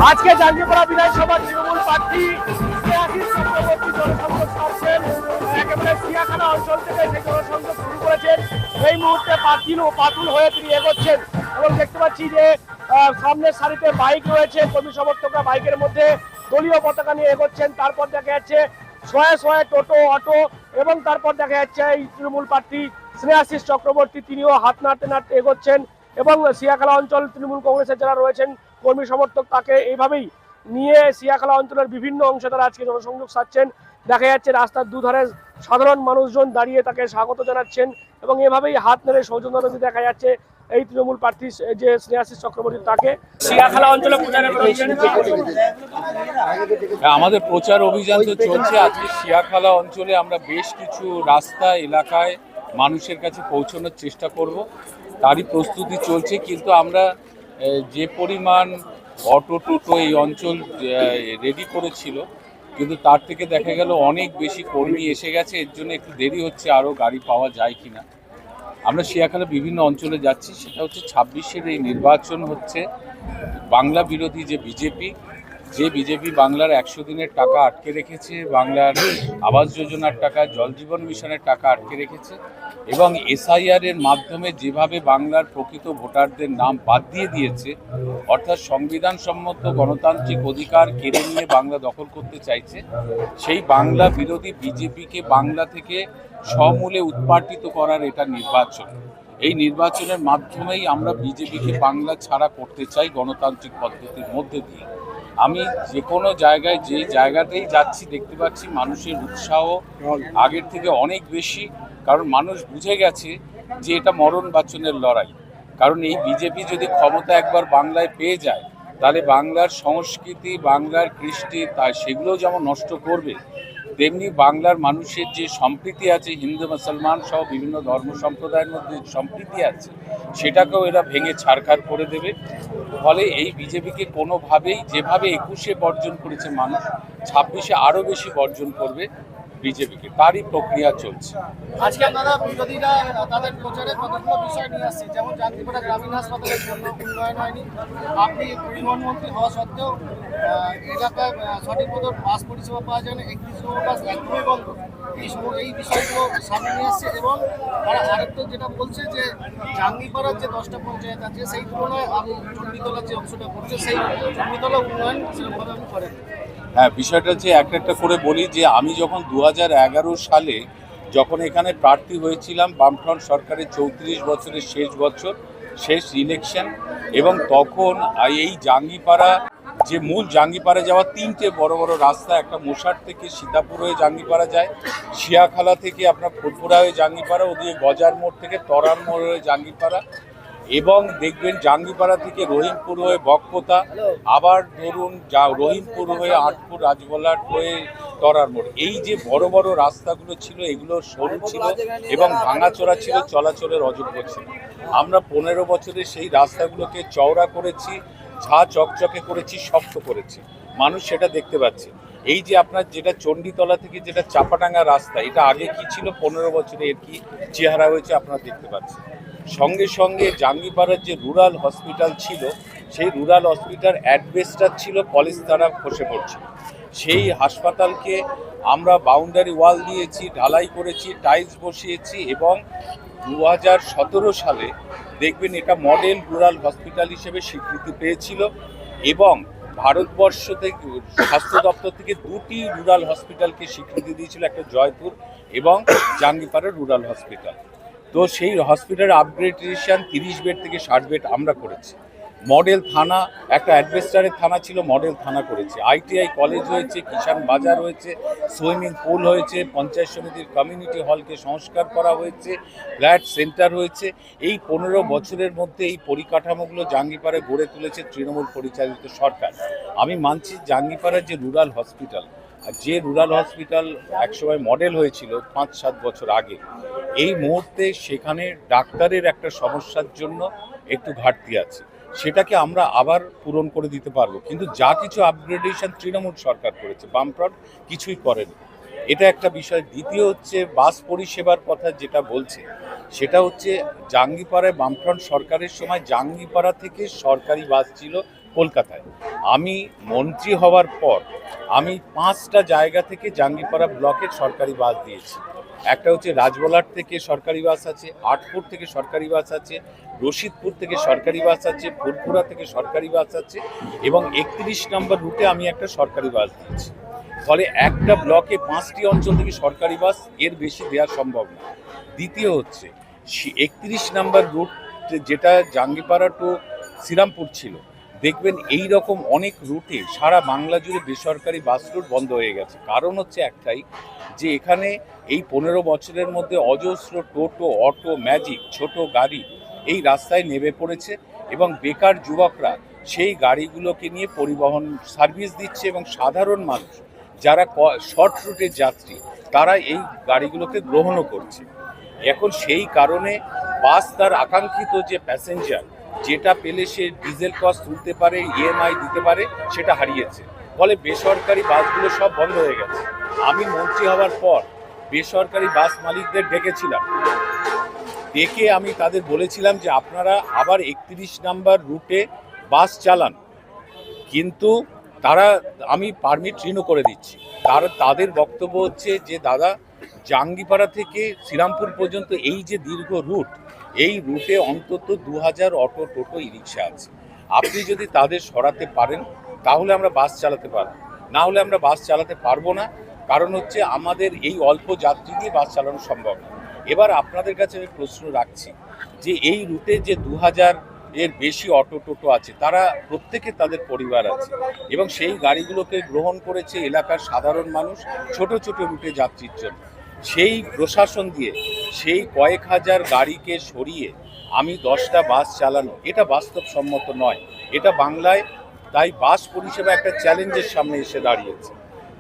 আজকে জাঙ্গিপাড়া বিধানসভা তৃণমূল প্রার্থী স্নেহাশিস চক্রবর্তী জনসংযোগ সারছেন। একেবারে সিয়াখানা অঞ্চল থেকে সেই জনসংযোগ শুরু করেছেন। এই মুহূর্তে পাতুল হয়ে তিনি এগোচ্ছেন এবং দেখতে পাচ্ছি যে সামনের সারিতে বাইক রয়েছে, কর্মী সমর্থকরা বাইকের মধ্যে দলীয় পতাকা নিয়ে এগোচ্ছেন। তারপর দেখা যাচ্ছে শয়ে শয়ে টোটো, অটো এবং তারপর দেখা যাচ্ছে এই তৃণমূল প্রার্থী স্নেহাশিস চক্রবর্তী তিনিও হাত নাড়তে নাড়তে এগোচ্ছেন এবং সিয়াখালা অঞ্চল তৃণমূল কংগ্রেসের যারা রয়েছেন কর্মী সমর্থক তাকে এইভাবেই নিয়ে সিয়াখালা অঞ্চলের বিভিন্ন অংশে তারা আজকে জনসংযোগ সারছেন। দেখা যাচ্ছে রাস্তার দুধারে সাধারণ মানুষজন দাঁড়িয়ে তাকে স্বাগত জানাচ্ছেন এবং এভাবেই হাত নেড়ে সৌজন্যতা দেখা যাচ্ছে এই তৃণমূল প্রার্থী যে স্নেহাশিস চক্রবর্তী তাকে সিয়াখালা অঞ্চলে প্রচারে রয়েছেন। আমাদের প্রচার অভিযান তো চলছে। আজকে সিয়াখালা অঞ্চলে আমরা বেশ কিছু রাস্তা এলাকায় মানুষের কাছে পৌঁছানোর চেষ্টা করব, তারই প্রস্তুতি চলছে। কিন্তু আমরা যে পরিমাণ অটো টোটো এই অঞ্চল রেডি করেছিল, কিন্তু তার থেকে দেখা গেল অনেক বেশি কর্মী এসে গেছে। এর জন্য একটু দেরি হচ্ছে, আরও গাড়ি পাওয়া যায় কিনা। আমরা সিয়াখালা বিভিন্ন অঞ্চলে যাচ্ছি। সেটা হচ্ছে 26-এর এই নির্বাচন হচ্ছে বাংলা বিরোধী যে বিজেপি বাংলার 100 দিনের টাকা আটকে রেখেছে, বাংলার আবাস যোজনার টাকা, জল জীবন মিশনের টাকা আটকে রেখেছে এবং SIR এর মাধ্যমে যেভাবে বাংলার প্রকৃত ভোটারদের নাম বাদ দিয়ে দিয়েছে, অর্থাৎ সংবিধানসম্মত গণতান্ত্রিক অধিকার কেড়ে নিয়ে বাংলা দখল করতে চাইছে, সেই বাংলা বিরোধী বিজেপিকে বাংলা থেকে সমূলে উৎপাটিত করার এটা নির্বাচন। এই নির্বাচনের মাধ্যমেই আমরা বিজেপিকে বাংলা ছাড়া করতে চাই গণতান্ত্রিক পদ্ধতির মধ্যে দিয়ে। আমি যে কোনো জায়গায় যেই জায়গাতেই যাচ্ছি দেখতে পাচ্ছি মানুষের উৎসাহ আগের থেকে অনেক বেশি, কারণ মানুষ বুঝে গেছে যে এটা মরণ বাঁচনের লড়াই। কারণ এই বিজেপি যদি ক্ষমতা একবার বাংলায় পেয়ে যায়, তাহলে বাংলার সংস্কৃতি, বাংলার কৃষ্টি সেগুলো যেমন নষ্ট করবে, তেমনি বাংলার মানুষের যে সম্প্রীতি আছে, হিন্দু মুসলমান সহ বিভিন্ন ধর্ম সম্প্রদায়ের মধ্যে সম্প্রীতি আছে, সেটাকেও এরা ভেঙে ছারখার করে দেবে। ফলে এই বিজেপিকে কোনোভাবেই যেভাবে 21-এ বর্জন করেছে মানুষ, 26-এ আরও বেশি বর্জন করবে বিজেপিকে, তারই প্রক্রিয়া চলছে। আজকে আপনারা বিরোধীরা তাদের প্রচারে কতগুলো বিষয় নিয়ে আসছে, যেমন জাঙ্গিপাড়া গ্রামীণ হাসপাতালের জন্য উন্নয়ন হয়নি। আপনি পরিবহনমন্ত্রী হওয়া সত্ত্বেও এলাকায় সঠিক মতো বাস পরিষেবা পাওয়া যায় না, 31 নম্বর বাস একদমই বন্ধ। এই বিষয়গুলো সামনে নিয়ে আসছে এবং তারা আরেকটা যেটা বলছে যে জাঙ্গিপাড়ার যে 10টা পঞ্চায়েত আছে সেই তুলনায় চণ্ডীতলার যে অংশটা পড়ছে সেই চণ্ডীতলা উন্নয়ন সেরকমভাবে আপনি করেন। হ্যাঁ, বিষয়টা হচ্ছে একটা করে বলি যে আমি যখন 2011 সালে যখন এখানে প্রার্থী হয়েছিলাম, বামফ্রন্ট সরকারের 34 বছরের শেষ বছর, শেষ ইলেকশন, এবং তখন এই জাঙ্গিপাড়া যে মূল জাঙ্গিপাড়া যাওয়া 3টে বড় বড় রাস্তা, একটা মোশার থেকে সীতাপুর হয়ে জাঙ্গিপাড়া যায়, শিয়াখালা থেকে আপনার ফুরফুরা হয়ে জাঙ্গিপাড়া, ওদিকে গজার মোড় থেকে তরান মোড় হয়ে জাঙ্গিপাড়া, এবং দেখবেন জাঙ্গিপাড়া থেকে রহিমপুর হয়ে বকপোতা, আবার ধরুন রহিমপুর হয়ে আটপুর রাজবলাট হয়ে তরার মোড়। এই যে বড় বড় রাস্তাগুলো ছিল, এগুলো সরু ছিল এবং ভাঙাচোরা ছিল, চলাচলের অযোগ্য ছিল। আমরা 15 বছরে সেই রাস্তাগুলোকে চওড়া করেছি, ঝা চকচকে করেছি, শক্ত করেছি। মানুষ সেটা দেখতে পাচ্ছে। এই যে আপনার যেটা চণ্ডীতলা থেকে যেটা চাপাডাঙ্গা রাস্তা, এটা আগে কি ছিল, 15 বছরে এর কি চেহারা হয়েছে আপনারা দেখতে পাচ্ছেন। সঙ্গে সঙ্গে জাঙ্গিপাড়ার যে রুরাল হসপিটাল ছিল, সেই রুরাল হসপিটাল অ্যাডভেস্টার ছিল, পলিস্তারা খসে পড়ছিল। সেই হাসপাতালকে আমরা বাউন্ডারি ওয়াল দিয়েছি, ঢালাই করেছি, টাইলস বসিয়েছি এবং 2017 সালে দেখবেন এটা মডেল রুরাল হসপিটাল হিসেবে স্বীকৃতি পেয়েছিল এবং ভারতবর্ষ থেকে স্বাস্থ্য দপ্তর থেকে 2টি রুরাল হসপিটালকে স্বীকৃতি দিয়েছিল, একটা জয়পুর এবং জাঙ্গিপাড়ার রুরাল হসপিটাল। তো সেই হসপিটালের আপগ্রেডেশন 30 বেড থেকে 60 বেড আমরা করেছি। মডেল থানা, একটা অ্যাডভেস্টারের থানা ছিল, মডেল থানা করেছে। ITI কলেজ হয়েছে, কিষাণ বাজার হয়েছে, সুইমিং পুল হয়েছে, পঞ্চায়েত সমিতির কমিউনিটি হলকে সংস্কার করা হয়েছে, ফ্ল্যাট সেন্টার হয়েছে। এই 15 বছরের মধ্যে এই পরিকাঠামোগুলো জাঙ্গিপাড়ায় গড়ে তুলেছে তৃণমূল পরিচালিত সরকার। আমি মানছি জাঙ্গিপাড়ার যে রুরাল হসপিটাল, যে রুরাল হসপিটাল একসময় মডেল হয়েছিল 5-7 বছর আগে, এই মুহূর্তে সেখানে ডাক্তারের একটা সমস্যার জন্য একটু ঘাটতি আছে, সেটাকে আমরা আবার পূরণ করে দিতে পারবো। কিন্তু যা কিছু আপগ্রেডেশন তৃণমূল সরকার করেছে, বামফ্রন্ট কিছুই করেনি। এটা একটা বিষয়। দ্বিতীয় হচ্ছে বাস পরিষেবার কথা যেটা বলছে, সেটা হচ্ছে জাঙ্গিপাড়ায় বামফ্রন্ট সরকারের সময় জাঙ্গিপাড়া থেকে সরকারি বাস ছিল কলকাতায়। আমি মন্ত্রী হওয়ার পর আমি 5টা জায়গা থেকে জাঙ্গিপাড়া ব্লকের সরকারি বাস দিয়েছি। একটা হচ্ছে রাজবলাট থেকে সরকারি বাস আছে, আটপুর থেকে সরকারি বাস আছে, রশিদপুর থেকে সরকারি বাস আছে, ফুলপুরা থেকে সরকারি বাস আছে এবং 31 নম্বর রুটে আমি একটা সরকারি বাস দিয়েছি। ফলে একটা ব্লকে 5টি অঞ্চল থেকে সরকারি বাস এর বেশি দেওয়া সম্ভব না। দ্বিতীয় হচ্ছে 31 নম্বর রুট যেটা জাঙ্গিপাড়া টু শ্রীরামপুর ছিল, দেখবেন এই রকম অনেক রুটে সারা বাংলা জুড়ে বেসরকারি বাস রুট বন্ধ হয়ে গেছে। কারণ হচ্ছে একটাই, যে এখানে এই 15 বছরের মধ্যে অজস্র টোটো, অটো, ম্যাজিক, ছোট গাড়ি এই রাস্তায় নেমে পড়েছে এবং বেকার যুবকরা সেই গাড়িগুলোকে নিয়ে পরিবহন সার্ভিস দিচ্ছে এবং সাধারণ মানুষ যারা শর্ট রুটের যাত্রী তারা এই গাড়িগুলোকে গ্রহণও করছে। এখন সেই কারণে বাস তার আকাঙ্ক্ষিত যে প্যাসেঞ্জার যেটা পেলে সে ডিজেল কস্ট তুলতে পারে, ইএমআই দিতে পারে, সেটা হারিয়েছে। ফলে বেসরকারি বাসগুলো সব বন্ধ হয়ে গেছে। আমি মন্ত্রী হওয়ার পর বেসরকারি বাস মালিকদের ডেকেছিলাম, ডেকে আমি তাদের বলেছিলাম যে আপনারা আবার 31 নম্বর রুটে বাস চালান, কিন্তু আমি পারমিট রিনিউ করে দিচ্ছি। তাদের বক্তব্য হচ্ছে যে দাদা, জাঙ্গিপাড়া থেকে শ্রীরামপুর পর্যন্ত এই যে দীর্ঘ রুট, এই রুটে অন্তত 2000 অটো, টোটো, ই রিক্সা আছে। আপনি যদি তাদের সরাতে পারেন তাহলে আমরা বাস চালাতে পারব, না হলে আমরা বাস চালাতে পারবো না। কারণ হচ্ছে আমাদের এই অল্প যাত্রী দিয়ে বাস চালানো সম্ভব না। এবার আপনাদের কাছে আমি প্রশ্ন রাখছি যে এই রুটে যে 2000 এর বেশি অটো, টোটো আছে, তারা প্রত্যেকে তাদের পরিবার আছে এবং সেই গাড়িগুলোকে গ্রহণ করেছে এলাকার সাধারণ মানুষ ছোট ছোট রুটে যাত্রীর জন্য। সেই প্রশাসন দিয়ে সেই কয়েক হাজার গাড়িকে সরিয়ে আমি 10টা বাস চালানো, এটা বাস্তবসম্মত নয়। এটা বাংলায় তাই বাস পরিষেবা একটা চ্যালেঞ্জের সামনে এসে দাঁড়িয়েছে।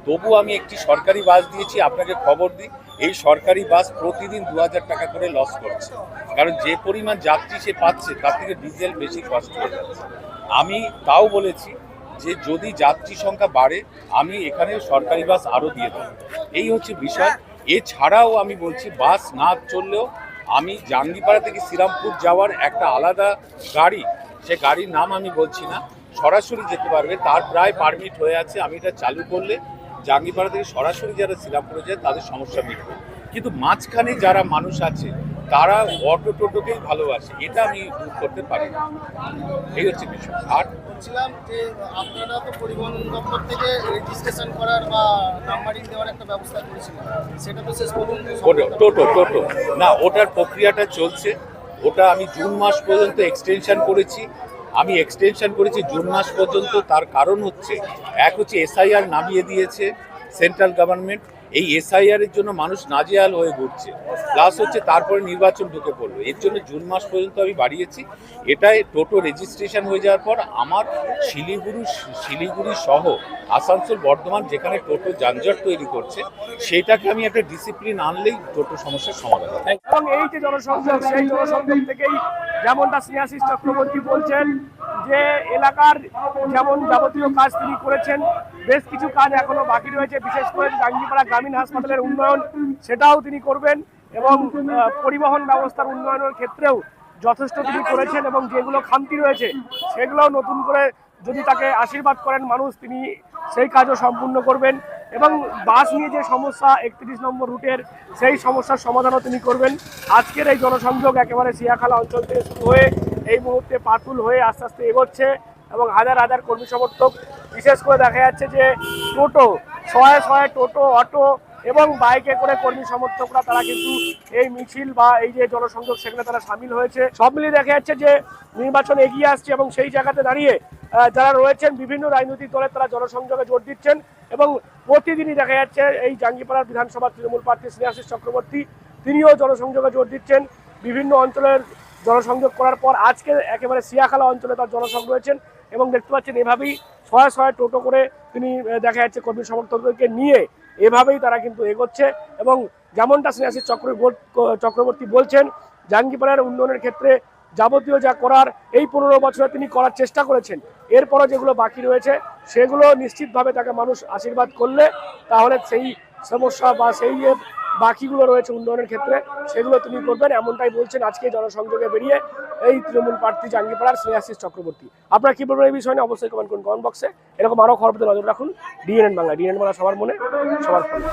তবু আমি একটি সরকারি বাস দিয়েছি। আপনাকে খবর দিই, এই সরকারি বাস প্রতিদিন 2000 টাকা করে লস করছে, কারণ যে পরিমাণ যাত্রী সে পাচ্ছে তার থেকে ডিজেল বেশি কষ্ট হয়ে যাচ্ছে। আমি তাও বলেছি যে যদি যাত্রী সংখ্যা বাড়ে আমি এখানে সরকারি বাস আরও দিয়ে দেবো, এই হচ্ছে বিষয়। এছাড়াও আমি বলছি, বাস না চললেও আমি জাঙ্গিপাড়া থেকে শ্রীরামপুর যাওয়ার একটা আলাদা গাড়ি, সে গাড়ির নাম আমি বলছি না, সরাসরি যেতে পারবে, তার প্রায় পারমিট হয়ে আছে। আমি এটা চালু করলে জাঙ্গিপাড়া থেকে সরাসরি যারা শ্রীরামপুরে যায় তাদের সমস্যা মিটবে। কিন্তু মাঝখানে যারা মানুষ আছে তারা অটো, টোটোকেই ভালোবাসে, এটা আমি দূর করতে পারি না, এই হচ্ছে বিষয়। আর বলছিলাম যে আপনারা তো পরিবহন দপ্তর থেকে রেজিস্ট্রেশন করার বা নাম্বারিং দেওয়ার একটা ব্যবস্থা করেছিলেন, সেটা তো শেষ পর্যন্ত টোটো না, ওটার প্রক্রিয়াটা চলছে। ওটা আমি জুন মাস পর্যন্ত এক্সটেনশন করেছি। জুন মাস পর্যন্ত। তার কারণ হচ্ছে, এক হচ্ছে এসআইআর নামিয়ে দিয়েছে সেন্ট্রাল গভর্নমেন্ট, এই এসআইআর এর জন্য মানুষ নাজেহাল হয়ে ঘুরছে, প্লাস হচ্ছে তারপরে নির্বাচন ঢুকে পড়লো, এর জন্য জুন মাস পর্যন্ত আমি বাড়িয়েছি। এটাই টোটো রেজিস্ট্রেশন হয়ে যাওয়ার পর আমার শিলিগুড়ি সহ আসানসোল, বর্ধমান যেখানে টোটো যানজট তৈরি করছে, সেটাকে আমি একটা ডিসিপ্লিন আনলেই টোটো সমস্যার সমাধান হবে। এবং এই যে জনসংযোগ, সেই জনসংযোগ থেকেই যেমনটা স্নেহাশিস চক্রবর্তী বলছেন যে এলাকার যেমন যাবতীয় কাজ তিনি করেছেন, বেশ কিছু কাজ এখনো বাকি রয়েছে, বিশেষ করে জাঙ্গিপাড়া গ্রামীণ হাসপাতালের উন্নয়ন, সেটাও তিনি করবেন এবং পরিবহন ব্যবস্থার উন্নয়নের ক্ষেত্রেও যথেষ্ট তিনি করেছেন এবং যেগুলো খামতি রয়েছে সেগুলোও নতুন করে যদি তাকে আশীর্বাদ করেন মানুষ, তিনি সেই কাজও সম্পূর্ণ করবেন এবং বাস নিয়ে যে সমস্যা 31 নম্বর রুটের, সেই সমস্যার সমাধানও তিনি করবেন। আজকের এই জনসংযোগ একেবারে সিয়াখালা অঞ্চল থেকে শুরু হয়ে এই মুহূর্তে পাটুল হয়ে আস্তে আস্তে এগোচ্ছে এবং হাজার হাজার কর্মী সমর্থক, বিশেষ করে দেখা যাচ্ছে যে টোটো, শয়ে টোটো, অটো এবং বাইকে করে কর্মী সমর্থকরা তারা কিন্তু এই মিছিল বা এই যে জনসংযোগ সেখানে তারা সামিল হয়েছে। সব মিলিয়ে দেখা যাচ্ছে যে নির্বাচন এগিয়ে আসছে এবং সেই জায়গাতে দাঁড়িয়ে যারা রয়েছেন বিভিন্ন রাজনৈতিক দলের তারা জনসংযোগে জোর দিচ্ছেন এবং প্রতিদিনই দেখা যাচ্ছে এই জাঙ্গিপাড়া বিধানসভা তৃণমূল প্রার্থী স্নেহাশিস চক্রবর্তী তিনিও জনসংযোগে জোর দিচ্ছেন। বিভিন্ন অঞ্চলের জনসংযোগ করার পর আজকে একেবারে সিয়াখালা অঞ্চলে তার জনসংযোগ রয়েছেন এবং দেখতে পাচ্ছেন এভাবেই শয়ে টোটো করে তিনি দেখা যাচ্ছে কর্মী সমর্থকদেরকে নিয়ে এভাবেই তারা কিন্তু এগোচ্ছে এবং যেমনটা স্নেহাশিস চক্রবর্তী বলছেন, জাঙ্গিপাড়ার উন্নয়নের ক্ষেত্রে যাবতীয় যা করার এই 15 বছরে তিনি করার চেষ্টা করেছেন, এরপরও যেগুলো বাকি রয়েছে সেগুলো নিশ্চিতভাবে তাকে মানুষ আশীর্বাদ করলে তাহলে সেই সমস্যা বা সেই বাকিগুলো রয়েছে উন্নয়নের ক্ষেত্রে সেগুলো তিনি করবেন, এমনটাই বলছেন আজকে জনসংযোগে বেরিয়ে এই তৃণমূল প্রার্থী জাঙ্গিপাড়ার স্নেহাশিস চক্রবর্তী। আপনারা কি বলবেন এই বিষয়ে নিয়ে অবশ্যই কমেন্ট করুন কমেন্ট বক্সে। এরকম আরও খবর পেতে নজর রাখুন ডিএনএন বাংলা। ডিএনএন বাংলা সবার মনে সবার ফোনে।